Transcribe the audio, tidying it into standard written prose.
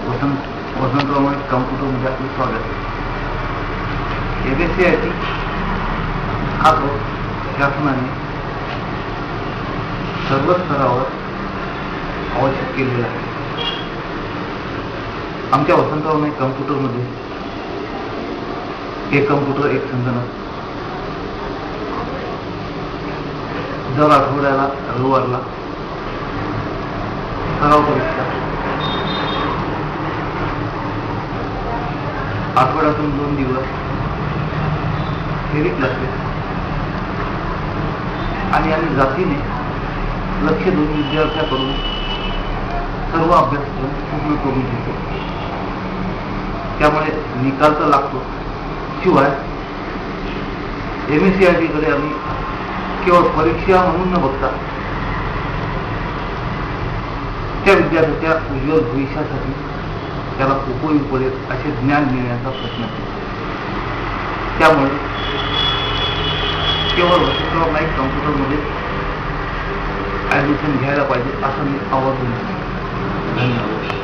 वसंतराव नाईक कॉम्प्युटरमध्ये आपलं स्वागत आहे. MSCIT हा कोर्स शासनाने सर्व स्तरावर आवश्यक केलेला आहे. आमच्या वसंतराव नाईक कॉम्प्युटरमध्ये एक कॉम्प्युटर एक संगणक दर आठवड्याला रविवारला सराव परीक्षा, आठवड्यातून 2 दिवस थेरी क्लासेस आणि आम्ही जातीने लक्ष देऊन विद्यार्थ्याकडून सर्व अभ्यासक्रम पूर्ण करून घेतो. त्यामुळे निकाल तर लागतो, शिवाय MSCIT कडे आम्ही केवळ परीक्षा म्हणून न बघता त्या विद्यार्थ्याच्या उज्ज्वल भविष्यासाठी त्याला उपयोगी पडेल असे ज्ञान देण्याचा प्रयत्न केला. त्यामुळे केवळ वसंतराव नाईक कॉम्प्युटरमध्ये ॲडमिशन घ्यायला पाहिजे असं मी आवाहन करतो. धन्यवाद.